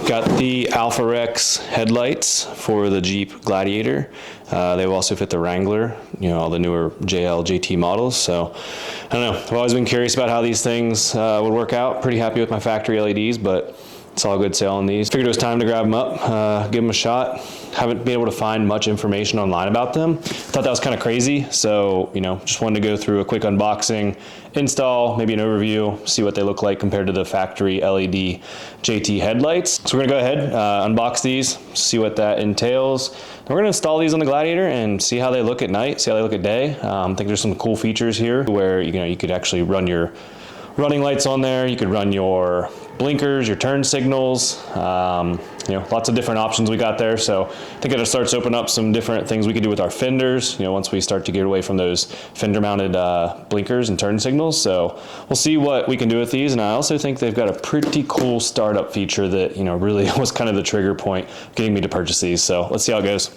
Got the AlphaRex headlights for the Jeep Gladiator. They will also fit the Wrangler, all the newer JT models. So I don't know, I've always been curious about how these things would work out. Pretty happy with my factory LEDs, but it's all good sale on these. Figured it was time to grab them up, give them a shot. Haven't been able to find much information online about them. Thought that was kind of crazy. So, just wanted to go through a quick unboxing, install, maybe an overview, see what they look like compared to the factory LED JT headlights. So we're gonna go ahead, unbox these, see what that entails. Then we're gonna install these on the Gladiator and see how they look at night, see how they look at day. I think there's some cool features here where, you could actually run your running lights on there. You could run your blinkers, your turn signals, lots of different options we got there. So I think it starts to open up some different things we could do with our fenders, once we start to get away from those fender mounted blinkers and turn signals. So we'll see what we can do with these. And I also think they've got a pretty cool startup feature that, really was kind of the trigger point getting me to purchase these. So let's see how it goes.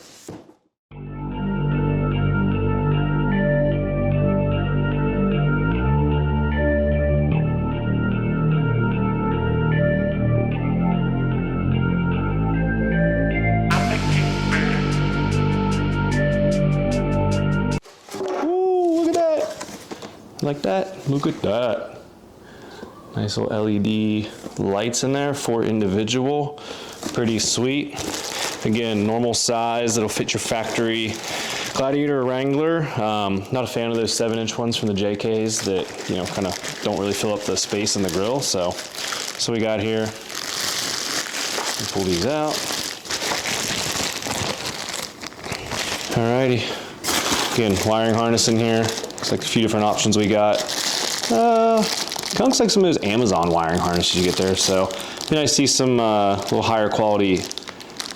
Like that, look at that. Nice little LED lights in there, 4 individual, pretty sweet. Again, normal size, that'll fit your factory Gladiator or Wrangler. Not a fan of those 7-inch ones from the JKs that, kind of don't really fill up the space in the grill. So we got here, pull these out. Alrighty, again, wiring harness in here. Looks like a few different options we got. Kind of looks like some of those Amazon wiring harnesses you get there. So it'd be nice to see some little higher quality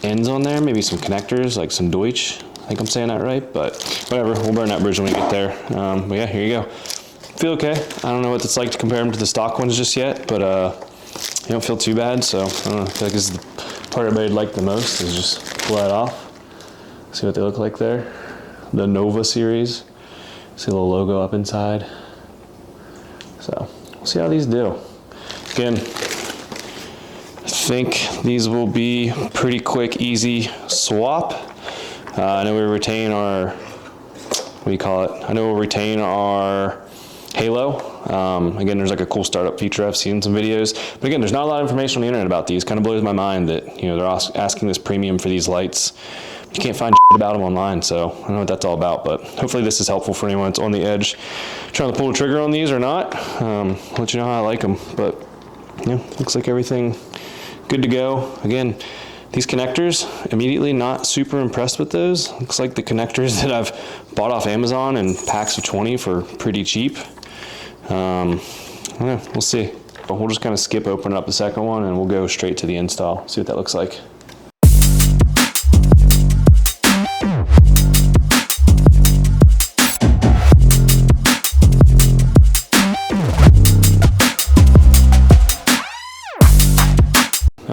ends on there. Maybe some connectors, like some Deutsch. I think I'm saying that right, but whatever. We'll burn that bridge when we get there. But yeah, here you go. Feel okay. I don't know what it's like to compare them to the stock ones just yet, but they don't feel too bad. So I don't know. I feel like this is the part everybody'd like the most is just pull that off. See what they look like there. The Nova series. See a little logo up inside. So we'll see how these do. Again, I think these will be pretty quick, easy swap. I know we retain our, what do you call it? I know we'll retain our halo. Again, there's like a cool startup feature. I've seen some videos, but again, there's not a lot of information on the internet about these. Kind of blows my mind that, they're asking this premium for these lights. You can't find shit about them online, so I don't know what that's all about, but hopefully this is helpful for anyone that's on the edge trying to pull the trigger on these or not. I'll let you know how I like them, but looks like everything good to go. Again, these connectors, immediately not super impressed with those. Looks like the connectors that I've bought off Amazon in packs of 20 for pretty cheap. I don't know, we'll see. We'll just kind of skip opening up the second one and we'll go straight to the install, see what that looks like.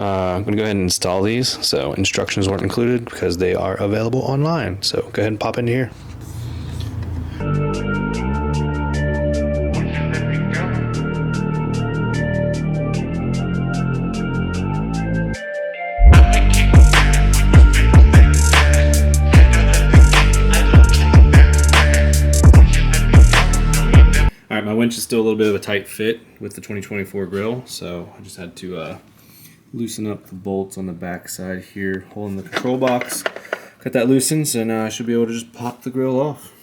I'm gonna go ahead and install these. So instructions weren't included because they are available online. So go ahead and pop into here. All right, my winch is still a little bit of a tight fit with the 2024 grill, so I just had to loosen up the bolts on the back side here, holding the control box. Got that loosened, and I should be able to just pop the grill off.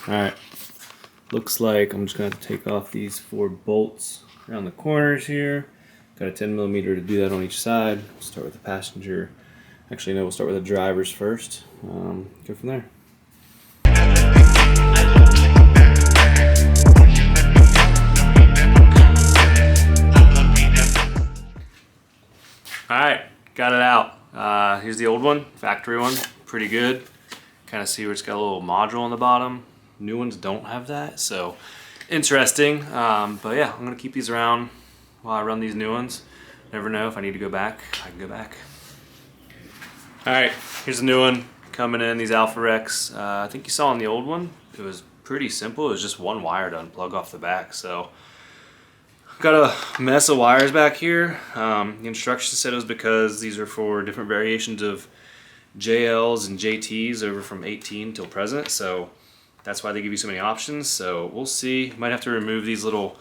Alright, looks like I'm just going to take off these 4 bolts around the corners here. Got a 10mm to do that on each side. Start with the passenger. Actually, no, we'll start with the drivers first. Go from there. out. Here's the old one, factory one, pretty good. Kind of see where it's got a little module on the bottom. New ones don't have that, so interesting. But yeah, I'm gonna keep these around while I run these new ones. Never know, if I need to go back, I can go back. All right, here's a new one coming in, these AlphaRex. I think you saw on the old one, it was pretty simple. It was just one wire to unplug off the back. So got a mess of wires back here. The instructions said it was because these are for different variations of JLs and JTs over from 18 till present. So that's why they give you so many options. So we'll see. Might have to remove these little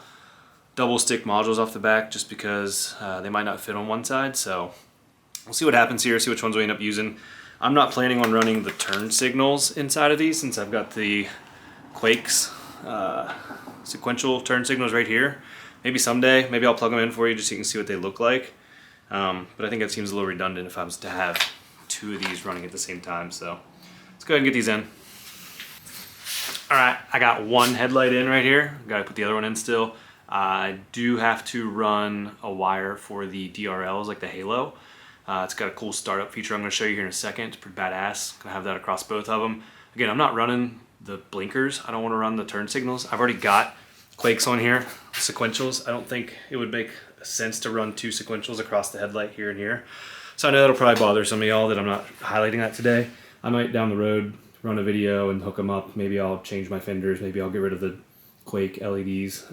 double stick modules off the back just because they might not fit on one side. So we'll see what happens here, see which ones we end up using. I'm not planning on running the turn signals inside of these since I've got the Quakes sequential turn signals right here. Maybe someday, maybe I'll plug them in for you just so you can see what they look like. But I think that seems a little redundant if I was to have two of these running at the same time. So let's go ahead and get these in. All right, I got one headlight in right here. Gotta put the other one in still. I do have to run a wire for the DRLs, like the Halo. It's got a cool startup feature I'm gonna show you here in a second. It's pretty badass. Gonna have that across both of them. Again, I'm not running the blinkers. I don't wanna run the turn signals. I've already got Quakes on here, sequentials. I don't think it would make sense to run two sequentials across the headlight here and here. So I know that'll probably bother some of y'all that I'm not highlighting that today. I might down the road run a video and hook them up. Maybe I'll change my fenders. Maybe I'll get rid of the Quake LEDs,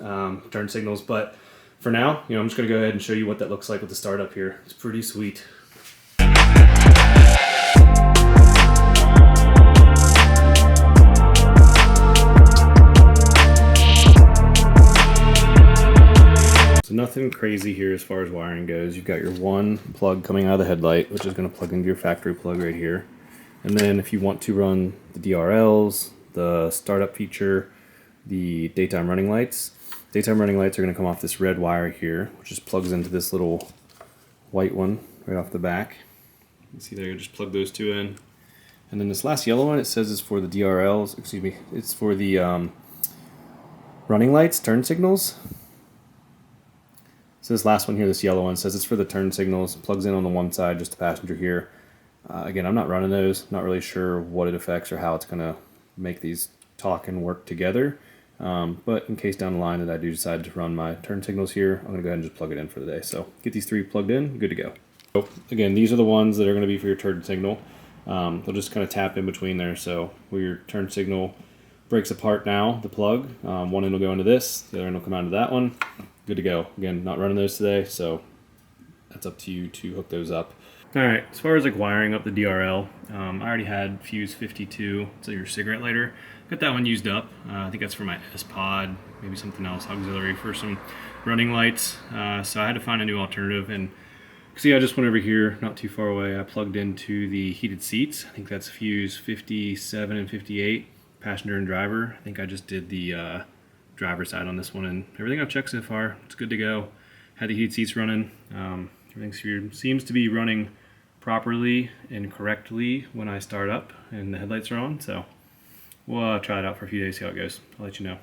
turn signals. But for now, I'm just gonna go ahead and show you what that looks like with the startup here. It's pretty sweet. So nothing crazy here as far as wiring goes. You've got your one plug coming out of the headlight, which is going to plug into your factory plug right here. And then if you want to run the DRLs, the startup feature, the daytime running lights are going to come off this red wire here, which just plugs into this little white one right off the back. You can see there, you just plug those two in. And then this last yellow one, it says is for the DRLs, excuse me, it's for the running lights, turn signals. So this last one here, this yellow one, says it's for the turn signals, plugs in on the one side, just the passenger here. Again, I'm not running those, not really sure what it affects or how it's going to make these talk and work together. But in case down the line that I do decide to run my turn signals here, I'm going to go ahead and just plug it in for the day. So get these three plugged in, good to go. So again, these are the ones that are going to be for your turn signal. They'll just kind of tap in between there. So where your turn signal breaks apart now, the plug, one end will go into this, the other end will come out into that one. Good to go. Again, not running those today, so that's up to you to hook those up. All right, as far as like wiring up the DRL, I already had fuse 52, so your cigarette lighter. Got that one used up. I think that's for my S-Pod, maybe something else auxiliary for some running lights. So I had to find a new alternative, and see, I just went over here, not too far away. I plugged into the heated seats. I think that's fuse 57 and 58, passenger and driver. I think I just did the driver side on this one, and everything I've checked so far, it's good to go. Had the heated seats running. Everything seems to be running properly and correctly when I start up and the headlights are on. So we'll try it out for a few days, see how it goes. I'll let you know.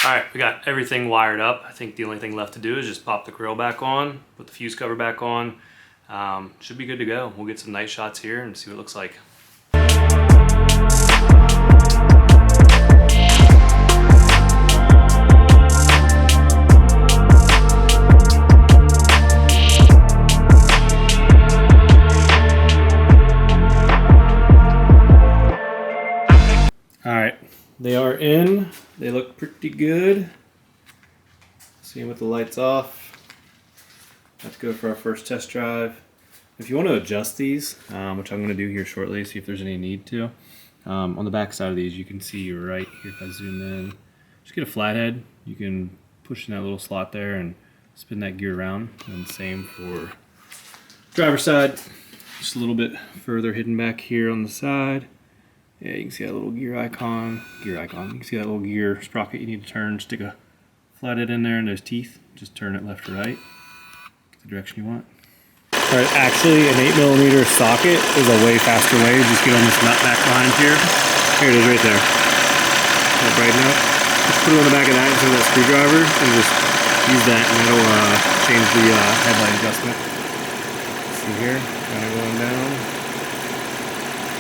All right, we got everything wired up. I think the only thing left to do is just pop the grill back on, put the fuse cover back on. Should be good to go. We'll get some night shots here and see what it looks like. Alright, they are in. They look pretty good. See them with the lights off. Let's go for our first test drive. If you want to adjust these, which I'm going to do here shortly, see if there's any need to. On the back side of these, you can see right here, if I zoom in, just get a flathead. You can push in that little slot there and spin that gear around. And same for driver's side. Just a little bit further hidden back here on the side. Yeah, you can see that little gear icon. You can see that little gear sprocket you need to turn. Stick a flathead in there and those teeth. Just turn it left to right. Get the direction you want. Alright, actually an 8mm socket is a way faster way. Just get on this nut back behind here. Here it is right there. That bright nut. Just put it on the back of that instead of that screwdriver and just use that and that'll change the headlight adjustment. See here, kind of going down.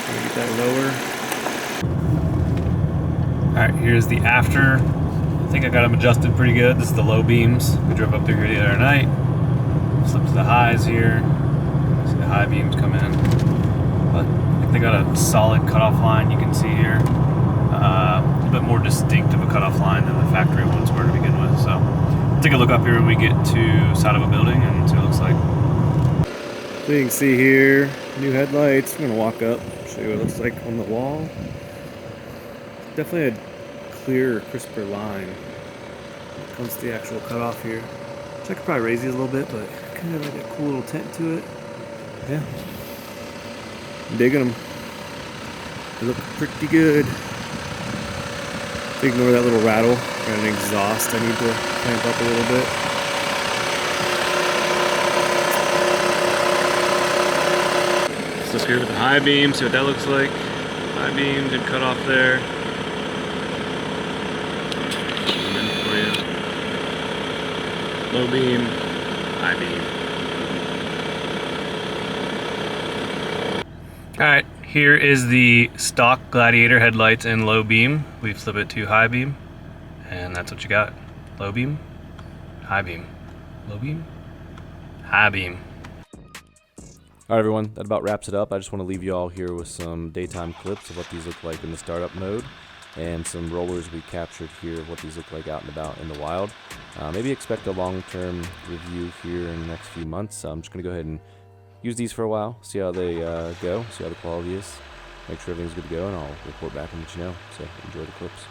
Trying to get that lower. All right, here's the after. I think I got them adjusted pretty good. This is the low beams. We drove up through here the other night. Slip to the highs here. See the high beams come in. But I think they got a solid cutoff line you can see here. A little bit more distinct of a cutoff line than the factory ones were to begin with. So take a look up here when we get to side of a building and see what it looks like. So you can see here, new headlights. I'm gonna walk up, show you what it looks like on the wall. Definitely a clearer, crisper line. Comes to the actual cutoff here. So I could probably raise these a little bit, but kind of like a cool little tint to it. Yeah. I'm digging them. They look pretty good. Ignore that little rattle. Got an exhaust I need to clamp up a little bit. Let's look here with the high beam, see what that looks like. High beam, good cutoff there. Zoom in for you. Low beam, high beam. Alright, here is the stock Gladiator headlights in low beam. We flip it to high beam, and that's what you got. Low beam, high beam. Low beam, high beam. Alright everyone, that about wraps it up. I just want to leave you all here with some daytime clips of what these look like in the startup mode, and some rollers we captured here of what these look like out and about in the wild. Maybe expect a long-term review here in the next few months. I'm just going to go ahead and use these for a while, see how they go, see how the quality is, make sure everything's good to go, and I'll report back and let you know. So enjoy the clips.